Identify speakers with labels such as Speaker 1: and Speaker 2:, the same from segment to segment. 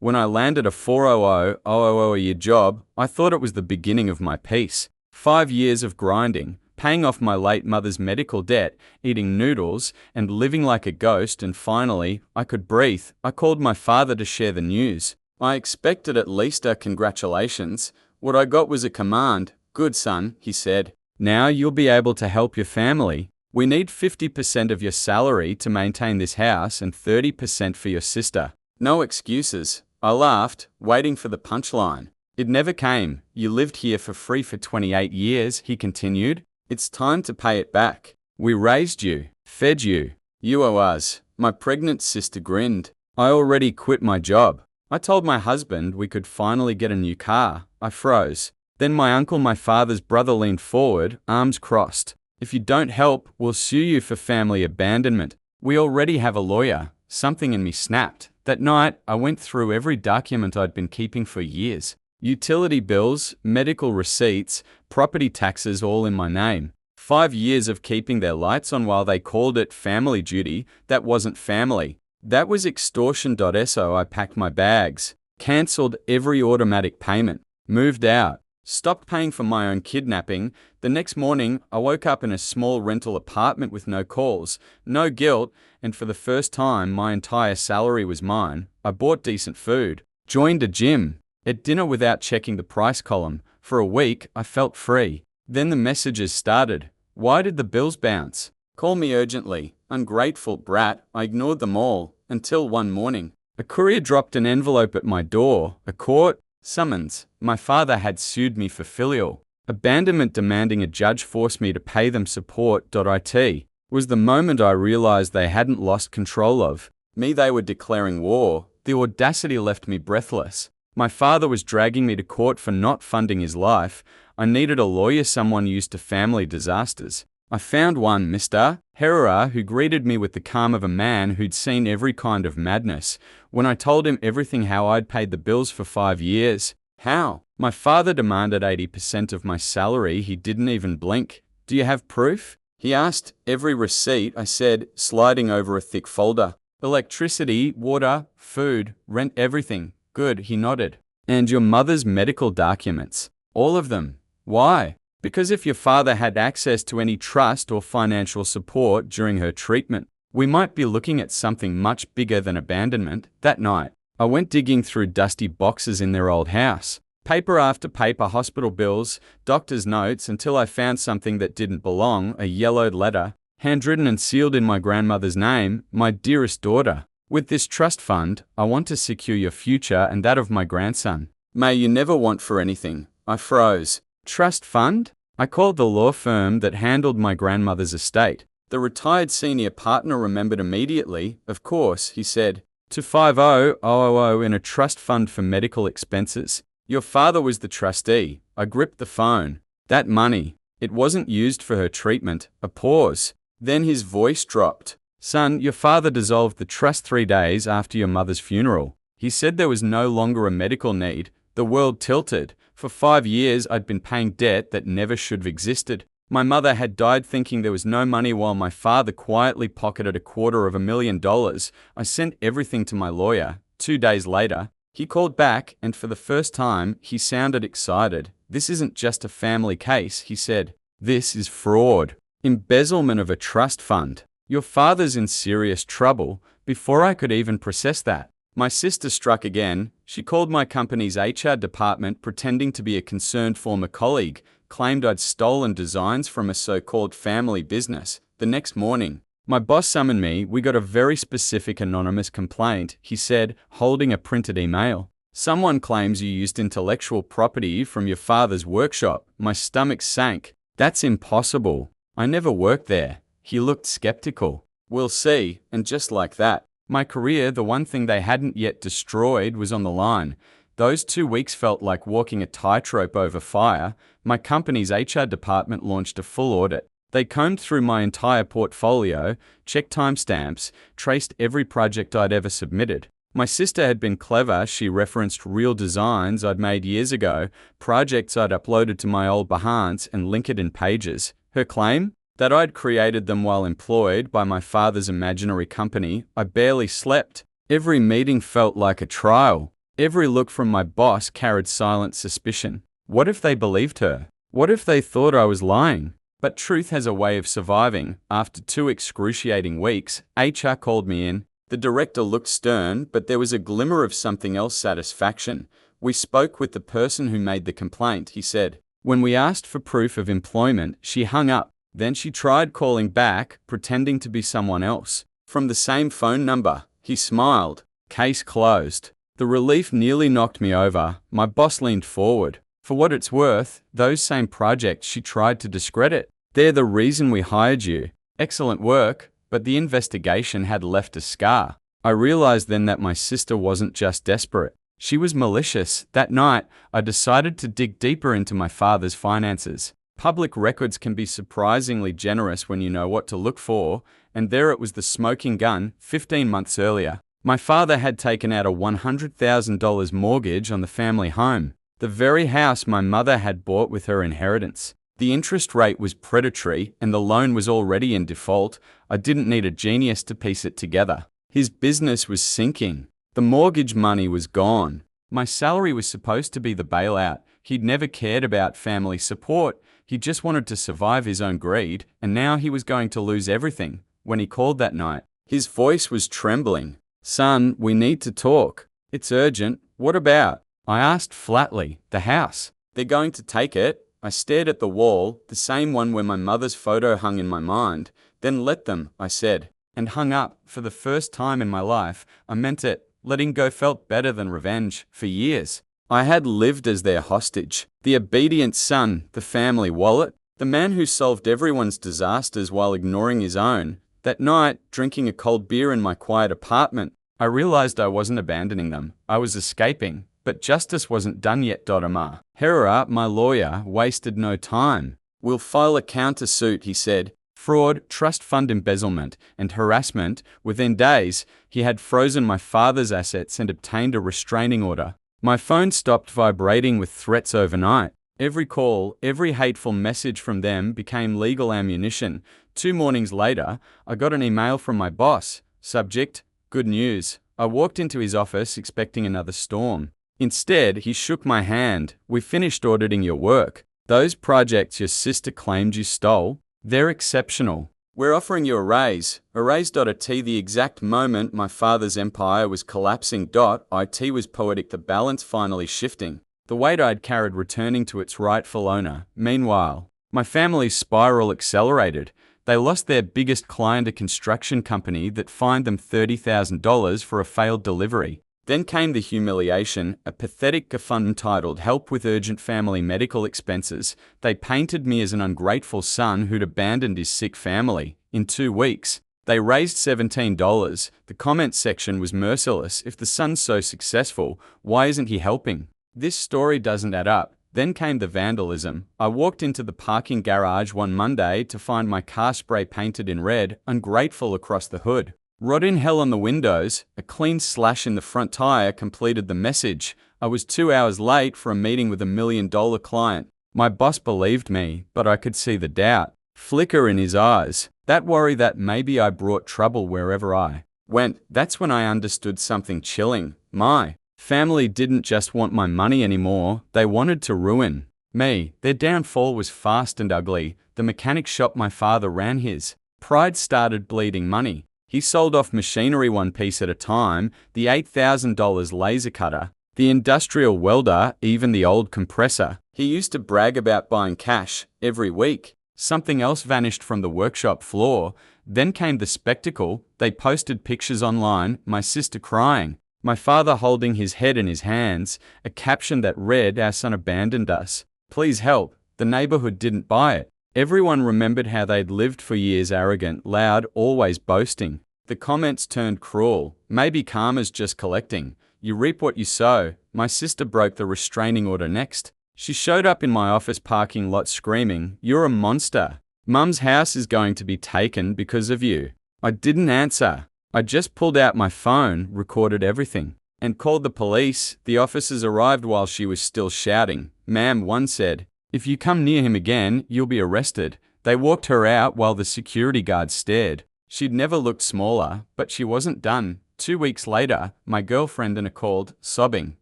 Speaker 1: When I landed a 400,000 a year job, I thought it was the beginning of my peace. 5 years of grinding, paying off my late mother's medical debt, eating noodles, and living like a ghost, and finally, I could breathe. I called my father to share the news. I expected at least a congratulations. What I got was a command. "Good son," he said. "Now you'll be able to help your family. We need 50% of your salary to maintain this house and 30% for your sister." No excuses. I laughed, waiting for the punchline. It never came. "You lived here for free for 28 years, he continued. "It's time to pay it back. We raised you, fed you. You owe us." My pregnant sister grinned. I already quit my job. I told my husband we could finally get a new car. I froze. Then my father's brother, leaned forward, arms crossed. "If you don't help, we'll sue you for family abandonment. We already have a lawyer." Something in me snapped. That night, I went through every document I'd been keeping for years. Utility bills, medical receipts, property taxes, all in my name. 5 years of keeping their lights on while they called it family duty. That wasn't family. That was extortion. So I packed my bags, cancelled every automatic payment, moved out, stopped paying for my own kidnapping. The next morning, I woke up in a small rental apartment with no calls, no guilt, and for the first time, my entire salary was mine. I bought decent food, joined a gym, ate dinner without checking the price column. For a week, I felt free. Then the messages started. Why did the bills bounce? Call me urgently. Ungrateful brat. I ignored them all, until one morning, a courier dropped an envelope at my door, a court summons. My father had sued me for filial abandonment, demanding a judge force me to pay them support.it. Was the moment I realized they hadn't lost control of me. They were declaring war. The audacity left me breathless. My father was dragging me to court for not funding his life. I needed a lawyer, someone used to family disasters. I found one, Mr. Herrera, who greeted me with the calm of a man who'd seen every kind of madness. When I told him everything, how I'd paid the bills for 5 years. How? My father demanded 80% of my salary. He didn't even blink. "Do you have proof?" he asked. "Every receipt," I said, sliding over a thick folder. "Electricity, water, food, rent, everything." "Good," he nodded. "And your mother's medical documents?" "All of them." "Why?" "Because if your father had access to any trust or financial support during her treatment, we might be looking at something much bigger than abandonment." That night, I went digging through dusty boxes in their old house. Paper after paper, hospital bills, doctor's notes, until I found something that didn't belong, a yellowed letter, handwritten and sealed in my grandmother's name. "My dearest daughter, with this trust fund, I want to secure your future and that of my grandson. May you never want for anything." I froze. Trust fund? I called the law firm that handled my grandmother's estate. The retired senior partner remembered immediately. "Of course," he said. "To 50,000 in a trust fund for medical expenses. Your father was the trustee." I gripped the phone. "That money, it wasn't used for her treatment." A pause. Then his voice dropped. "Son, your father dissolved the trust 3 days after your mother's funeral. He said there was no longer a medical need." The world tilted. For 5 years, I'd been paying debt that never should have existed. My mother had died thinking there was no money, while my father quietly pocketed $250,000. I sent everything to my lawyer. 2 days later, he called back, and for the first time, he sounded excited. "This isn't just a family case," he said. "This is fraud. Embezzlement of a trust fund. Your father's in serious trouble." Before I could even process that, my sister struck again. She called my company's HR department, pretending to be a concerned former colleague, claimed I'd stolen designs from a so-called family business. The next morning, my boss summoned me. "We got a very specific anonymous complaint," he said, holding a printed email. "Someone claims you used intellectual property from your father's workshop." My stomach sank. "That's impossible. I never worked there." He looked skeptical. "We'll see." And just like that, my career, the one thing they hadn't yet destroyed, was on the line. Those 2 weeks felt like walking a tightrope over fire. My company's HR department launched a full audit. They combed through my entire portfolio, checked timestamps, traced every project I'd ever submitted. My sister had been clever. She referenced real designs I'd made years ago, projects I'd uploaded to my old Behance and LinkedIn pages. Her claim? That I'd created them while employed by my father's imaginary company. I barely slept. Every meeting felt like a trial. Every look from my boss carried silent suspicion. What if they believed her? What if they thought I was lying? But truth has a way of surviving. After 2 excruciating weeks, HR called me in. The director looked stern, but there was a glimmer of something else: satisfaction. We spoke with the person who made the complaint, he said. When we asked for proof of employment, she hung up. Then she tried calling back, pretending to be someone else. From the same phone number. He smiled. Case closed. The relief nearly knocked me over. My boss leaned forward. For what it's worth, those same projects she tried to discredit. They're the reason we hired you. Excellent work, but the investigation had left a scar. I realized then that my sister wasn't just desperate. She was malicious. That night, I decided to dig deeper into my father's finances. Public records can be surprisingly generous when you know what to look for, and there it was, the smoking gun. 15 months earlier, my father had taken out a $100,000 mortgage on the family home, the very house my mother had bought with her inheritance. The interest rate was predatory, and the loan was already in default. I didn't need a genius to piece it together. His business was sinking. The mortgage money was gone. My salary was supposed to be the bailout. He'd never cared about family support. He just wanted to survive his own greed, and now he was going to lose everything. When he called that night, his voice was trembling. "Son, we need to talk. It's urgent." "What about?" I asked flatly. "The house. They're going to take it." I stared at the wall, the same one where my mother's photo hung in my mind. "Then let them," I said, and hung up. For the first time in my life, I meant it. Letting go felt better than revenge. For years, I had lived as their hostage. The obedient son, the family wallet, the man who solved everyone's disasters while ignoring his own. That night, drinking a cold beer in my quiet apartment, I realized I wasn't abandoning them. I was escaping. But justice wasn't done yet. Amar Herrera, my lawyer, wasted no time. "We'll file a countersuit," he said. Fraud, trust fund embezzlement, and harassment. Within days, he had frozen my father's assets and obtained a restraining order. My phone stopped vibrating with threats overnight. Every call, every hateful message from them became legal ammunition. 2 mornings later, I got an email from my boss. Subject: good news. I walked into his office expecting another storm. Instead, he shook my hand. "We finished auditing your work. Those projects your sister claimed you stole, they're exceptional. We're offering you a raise." A raise. At the exact moment my father's empire was collapsing. It was poetic, the balance finally shifting. The weight I'd carried returning to its rightful owner. Meanwhile, my family's spiral accelerated. They lost their biggest client, a construction company that fined them $30,000 for a failed delivery. Then came the humiliation, a pathetic GoFundMe titled "Help with Urgent Family Medical Expenses." They painted me as an ungrateful son who'd abandoned his sick family. In 2 weeks, they raised $17. The comment section was merciless. "If the son's so successful, why isn't he helping? This story doesn't add up." Then came the vandalism. I walked into the parking garage one Monday to find my car spray painted in red, "Ungrateful" across the hood. "Rot in hell" on the windows. A clean slash in the front tire completed the message. I was 2 hours late for a meeting with a $1 million client. My boss believed me, but I could see the doubt flicker in his eyes. That worry that maybe I brought trouble wherever I went. That's when I understood something chilling. My family didn't just want my money anymore. They wanted to ruin me. Their downfall was fast and ugly. The mechanic shop my father ran, his pride started bleeding money. He sold off machinery one piece at a time, the $8,000 laser cutter, the industrial welder, even the old compressor. He used to brag about buying cash every week. Something else vanished from the workshop floor. Then came the spectacle. They posted pictures online, my sister crying, my father holding his head in his hands, a caption that read, "Our son abandoned us. Please help." The neighborhood didn't buy it. Everyone remembered how they'd lived for years, arrogant, loud, always boasting. The comments turned cruel. "Maybe karma's just collecting. You reap what you sow." My sister broke the restraining order next. She showed up in my office parking lot screaming, "You're a monster. Mum's house is going to be taken because of you." I didn't answer. I just pulled out my phone, recorded everything, and called the police. The officers arrived while she was still shouting. "Ma'am," one said, "if you come near him again, you'll be arrested." They walked her out while the security guards stared. She'd never looked smaller, but she wasn't done. 2 weeks later, my girlfriend and I called, sobbing.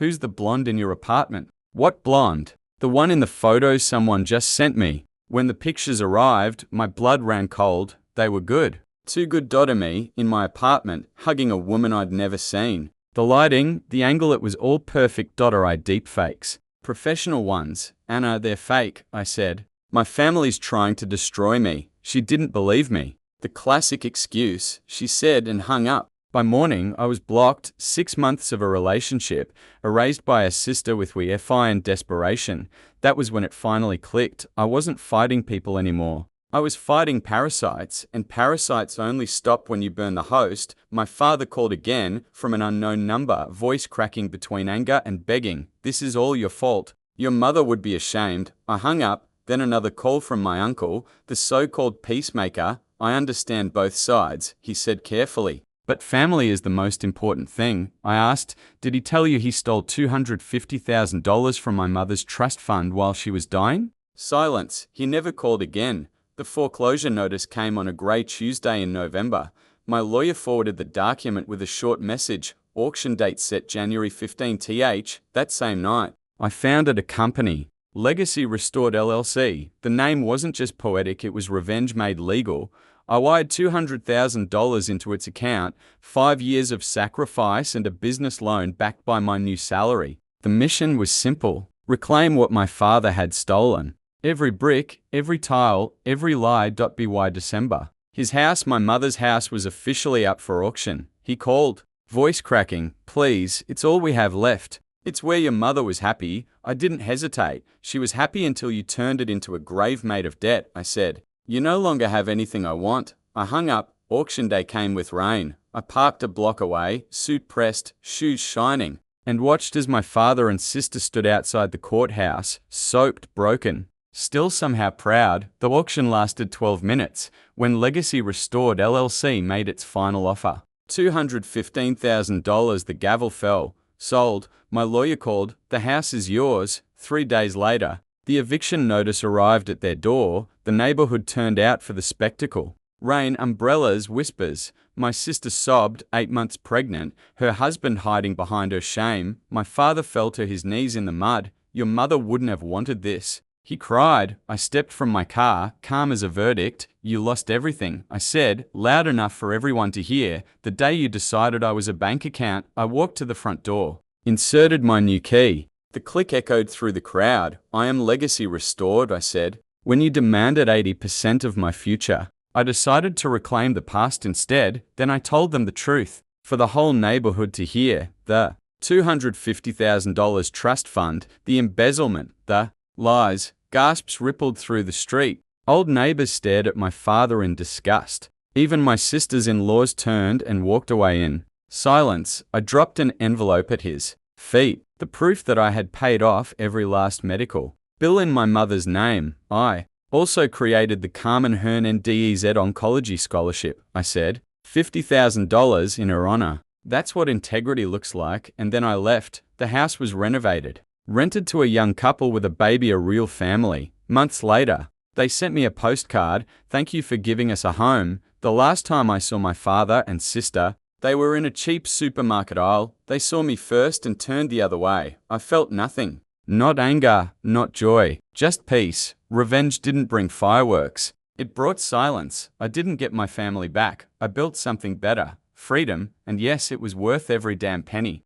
Speaker 1: Who's the blonde in your apartment? What blonde? The one in the photo someone just sent me. When the pictures arrived, my blood ran cold. They were good. Too good. Me, in my apartment, hugging a woman I'd never seen. The lighting, the angle, it was all perfect. I deep fakes. Professional ones. Anna, they're fake, I said. My family's trying to destroy me. She didn't believe me. The classic excuse, she said and hung up. By morning, I was blocked. 6 months of a relationship, erased by a sister with Wi-Fi and desperation. That was when it finally clicked. I wasn't fighting people anymore. I was fighting parasites, and parasites only stop when you burn the host. My father called again, from an unknown number, voice cracking between anger and begging. This is all your fault. Your mother would be ashamed. I hung up, then another call from my uncle, the so-called peacemaker. I understand both sides, he said carefully. But family is the most important thing. I asked, did he tell you he stole $250,000 from my mother's trust fund while she was dying? Silence. He never called again. The foreclosure notice came on a grey Tuesday in November. My lawyer forwarded the document with a short message. Auction date set January 15 th. That same night, I founded a company, Legacy Restored LLC. The name wasn't just poetic, it was revenge made legal. I wired $200,000 into its account, 5 years of sacrifice and a business loan backed by my new salary. The mission was simple: reclaim what my father had stolen. Every brick, every tile, every lie. By December, his house, my mother's house, was officially up for auction. He called, voice cracking, please, it's all we have left. It's where your mother was happy. I didn't hesitate. She was happy until you turned it into a grave made of debt, I said. You no longer have anything I want. I hung up. Auction day came with rain. I parked a block away, suit pressed, shoes shining, and watched as my father and sister stood outside the courthouse, soaked, broken, still somehow proud. The auction lasted 12 minutes, when Legacy Restored LLC made its final offer. $215,000. The gavel fell. Sold. My lawyer called. The house is yours. 3 days later, the eviction notice arrived at their door. The neighborhood turned out for the spectacle. Rain, umbrellas, whispers. My sister sobbed, 8 months pregnant, her husband hiding behind her shame. My father fell to his knees in the mud. Your mother wouldn't have wanted this. He cried. I stepped from my car, calm as a verdict. You lost everything, I said, loud enough for everyone to hear. The day you decided I was a bank account, I walked to the front door, inserted my new key. The click echoed through the crowd. I am Legacy Restored, I said. When you demanded 80% of my future, I decided to reclaim the past instead. Then I told them the truth, for the whole neighborhood to hear. The $250,000 trust fund, the embezzlement, the lies. Gasps rippled through the street. Old neighbors stared at my father in disgust. Even my sisters-in-laws turned and walked away in silence. I dropped an envelope at his feet, the proof that I had paid off every last medical bill in my mother's name. I also created the Carmen Hernandez Oncology Scholarship, I said. $50,000 in her honor. That's what integrity looks like. And then I left. The house was renovated, rented to a young couple with a baby, a real family. Months later, they sent me a postcard. Thank you for giving us a home. The last time I saw my father and sister, they were in a cheap supermarket aisle. They saw me first and turned the other way. I felt nothing. Not anger, not joy, just peace. Revenge didn't bring fireworks. It brought silence. I didn't get my family back. I built something better, freedom, and yes, it was worth every damn penny.